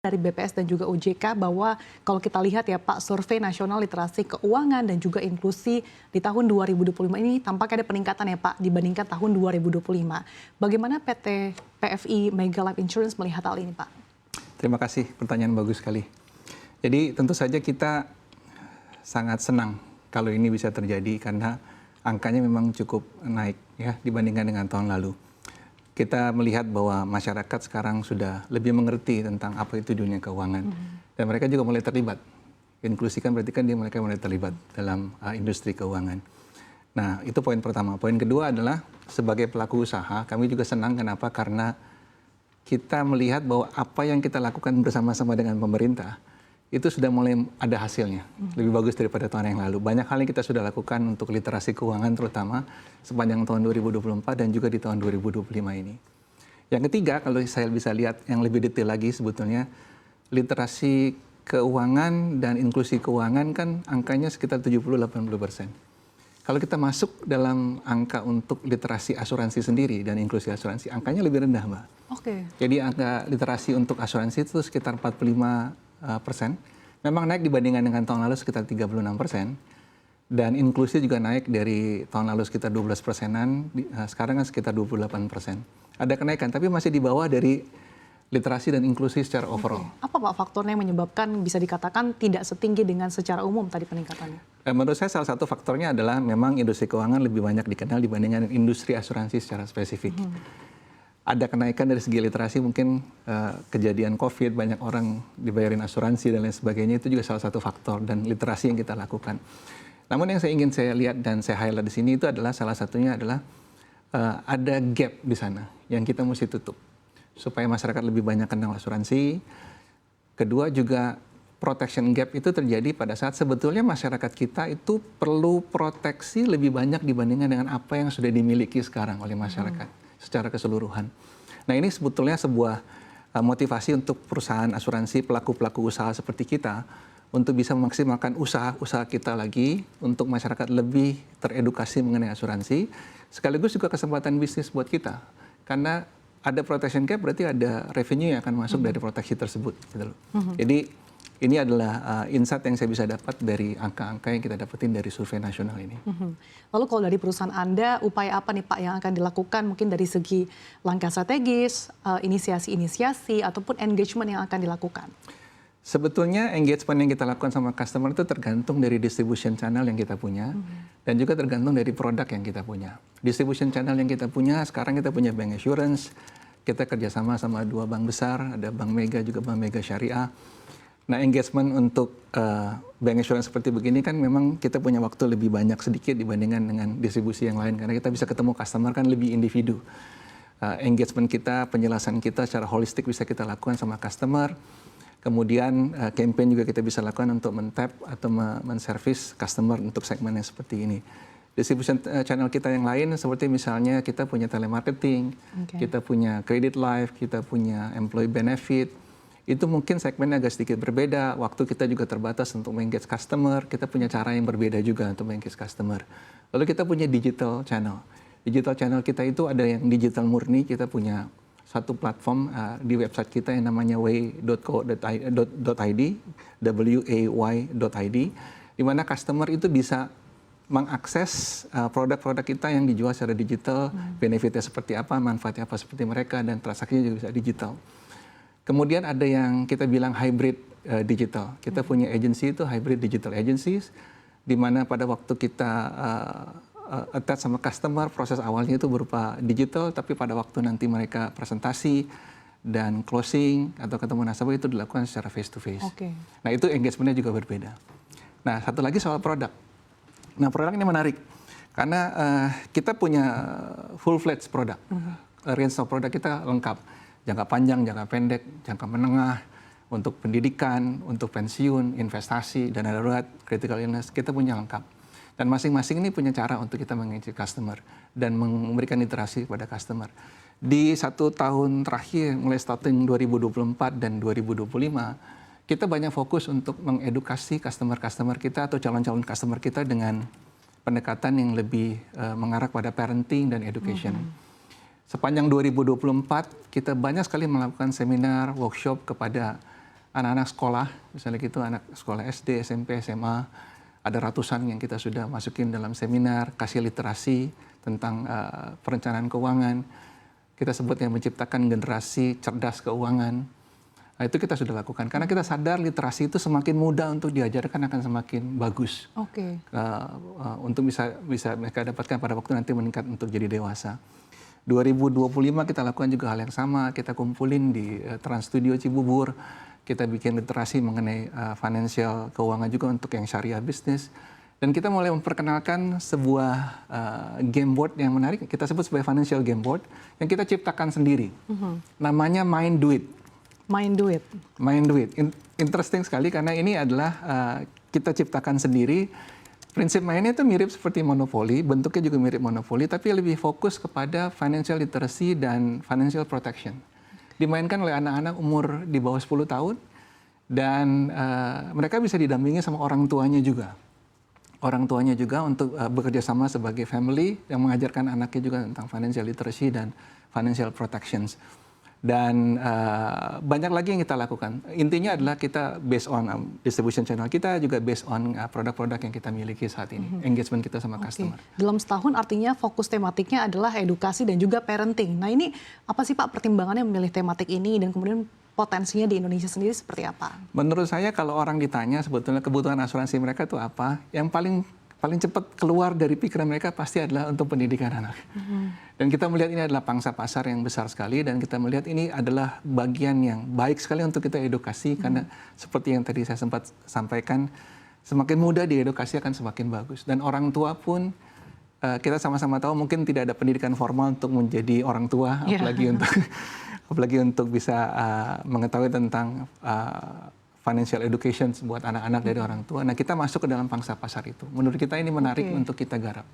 dari BPS dan juga OJK bahwa kalau kita lihat ya Pak, survei nasional literasi keuangan dan juga inklusi di tahun 2025 ini tampaknya ada peningkatan ya Pak dibandingkan tahun 2025. Bagaimana PT PFI Mega Life Insurance melihat hal ini Pak? Terima kasih, pertanyaan bagus sekali. Jadi tentu saja kita sangat senang kalau ini bisa terjadi karena angkanya memang cukup naik ya dibandingkan dengan tahun lalu. Kita melihat bahwa masyarakat sekarang sudah lebih mengerti tentang apa itu dunia keuangan. Dan mereka juga mulai terlibat. Inklusi kan berarti kan mereka mulai terlibat dalam industri keuangan. Nah, itu poin pertama. Poin kedua adalah sebagai pelaku usaha, kami juga senang kenapa? Karena kita melihat bahwa apa yang kita lakukan bersama-sama dengan pemerintah, itu sudah mulai ada hasilnya. Lebih bagus daripada tahun yang lalu. Banyak hal yang kita sudah lakukan untuk literasi keuangan terutama sepanjang tahun 2024 dan juga di tahun 2025 ini. Yang ketiga, kalau saya bisa lihat yang lebih detail lagi sebetulnya, literasi keuangan dan inklusi keuangan kan angkanya sekitar 70-80%. Kalau kita masuk dalam angka untuk literasi asuransi sendiri dan inklusi asuransi, angkanya lebih rendah, Mbak. Oke. Jadi angka literasi untuk asuransi itu sekitar 45%. Memang naik dibandingkan dengan tahun lalu sekitar 36%. Dan inklusi juga naik dari tahun lalu sekitar 12%-an, sekarang kan sekitar 28%. Ada kenaikan, tapi masih di bawah dari literasi dan inklusi secara overall. Apa Pak faktornya yang menyebabkan bisa dikatakan tidak setinggi dengan secara umum tadi peningkatannya? Menurut saya salah satu faktornya adalah memang industri keuangan lebih banyak dikenal dibandingkan industri asuransi secara spesifik. Ada kenaikan dari segi literasi, mungkin kejadian COVID, banyak orang dibayarin asuransi dan lain sebagainya, itu juga salah satu faktor dan literasi yang kita lakukan. Namun yang ingin saya lihat dan saya highlight di sini itu adalah salah satunya adalah ada gap di sana yang kita mesti tutup supaya masyarakat lebih banyak kenal asuransi. Kedua juga protection gap itu terjadi pada saat sebetulnya masyarakat kita itu perlu proteksi lebih banyak dibandingkan dengan apa yang sudah dimiliki sekarang oleh masyarakat secara keseluruhan. Nah ini sebetulnya sebuah motivasi untuk perusahaan asuransi, pelaku-pelaku usaha seperti kita untuk bisa memaksimalkan usaha kita lagi untuk masyarakat lebih teredukasi mengenai asuransi, sekaligus juga kesempatan bisnis buat kita. Karena ada protection gap berarti ada revenue yang akan masuk dari proteksi tersebut. Gitu loh. Jadi ini adalah insight yang saya bisa dapat dari angka-angka yang kita dapetin dari survei nasional ini. Lalu kalau dari perusahaan Anda, upaya apa nih Pak yang akan dilakukan mungkin dari segi langkah strategis, inisiasi-inisiasi, ataupun engagement yang akan dilakukan? Sebetulnya engagement yang kita lakukan sama customer itu tergantung dari distribution channel yang kita punya dan juga tergantung dari produk yang kita punya. Distribution channel yang kita punya, sekarang kita punya bank assurance, kita kerjasama sama 2 bank besar, ada Bank Mega juga Bank Mega Syariah. Nah engagement untuk bank assurance seperti begini kan memang kita punya waktu lebih banyak sedikit dibandingkan dengan distribusi yang lain karena kita bisa ketemu customer kan lebih individu. Engagement kita, penjelasan kita secara holistik bisa kita lakukan sama customer. Kemudian campaign juga kita bisa lakukan untuk men-tap atau men-service customer untuk segmen yang seperti ini. Distribution channel kita yang lain seperti misalnya kita punya telemarketing, kita punya credit life, kita punya employee benefit. Itu mungkin segmennya agak sedikit berbeda, waktu kita juga terbatas untuk mengengage customer, kita punya cara yang berbeda juga untuk mengengage customer. Lalu kita punya digital channel. Digital channel kita itu ada yang digital murni, kita punya satu platform di website kita yang namanya way.co.id, way.id, di mana customer itu bisa mengakses produk-produk kita yang dijual secara digital, benefitnya seperti apa, manfaatnya apa seperti mereka, dan transaksinya juga bisa digital. Kemudian ada yang kita bilang hybrid digital. Kita punya agency itu hybrid digital agencies, di mana pada waktu kita attach sama customer, proses awalnya itu berupa digital, tapi pada waktu nanti mereka presentasi dan closing atau ketemu nasabah itu dilakukan secara face to face. Nah itu engagementnya juga berbeda. Nah satu lagi soal produk. Nah produk ini menarik karena kita punya full-fledged produk. Range of produk kita lengkap. Jangka panjang, jangka pendek, jangka menengah, untuk pendidikan, untuk pensiun, investasi, dana darurat, critical illness, kita punya lengkap. Dan masing-masing ini punya cara untuk kita mengengage customer dan memberikan literasi kepada customer. Di 1 tahun terakhir, mulai starting 2024 dan 2025, kita banyak fokus untuk mengedukasi customer-customer kita atau calon-calon customer kita dengan pendekatan yang lebih mengarah pada parenting dan education. Sepanjang 2024, kita banyak sekali melakukan seminar, workshop kepada anak-anak sekolah, misalnya gitu, anak sekolah SD, SMP, SMA, ada ratusan yang kita sudah masukin dalam seminar, kasih literasi tentang perencanaan keuangan. Kita sebut yang menciptakan generasi cerdas keuangan. Nah, itu kita sudah lakukan karena kita sadar literasi itu semakin mudah untuk diajarkan akan semakin bagus. Oke. Untuk bisa mereka dapatkan pada waktu nanti meningkat untuk jadi dewasa. 2025 kita lakukan juga hal yang sama, kita kumpulin di Trans Studio Cibubur, kita bikin literasi mengenai financial keuangan juga untuk yang syariah bisnis. Dan kita mulai memperkenalkan sebuah game board yang menarik, kita sebut sebagai financial game board, yang kita ciptakan sendiri. Namanya Mind Do It. Mind Do It. Mind Do It. Interesting sekali karena ini adalah kita ciptakan sendiri. Prinsip mainnya itu mirip seperti monopoli, bentuknya juga mirip monopoli, tapi lebih fokus kepada financial literacy dan financial protection. Dimainkan oleh anak-anak umur di bawah 10 tahun, dan mereka bisa didampingi sama orang tuanya juga. Orang tuanya juga untuk bekerja sama sebagai family yang mengajarkan anaknya juga tentang financial literacy dan financial protections. Dan banyak lagi yang kita lakukan. Intinya adalah kita based on distribution channel kita, juga based on produk-produk yang kita miliki saat ini. Engagement kita sama customer. Dalam setahun artinya fokus tematiknya adalah edukasi dan juga parenting. Nah ini apa sih Pak pertimbangannya memilih tematik ini dan kemudian potensinya di Indonesia sendiri seperti apa? Menurut saya kalau orang ditanya sebetulnya kebutuhan asuransi mereka itu apa, yang paling cepat keluar dari pikiran mereka pasti adalah untuk pendidikan anak. Dan kita melihat ini adalah pangsa pasar yang besar sekali, dan kita melihat ini adalah bagian yang baik sekali untuk kita edukasi, karena seperti yang tadi saya sempat sampaikan, semakin mudah diedukasi akan semakin bagus. Dan orang tua pun, kita sama-sama tahu mungkin tidak ada pendidikan formal untuk menjadi orang tua, apalagi untuk bisa mengetahui tentang financial education buat anak-anak dari orang tua. Nah, kita masuk ke dalam pangsa pasar itu. Menurut kita ini menarik untuk kita garap.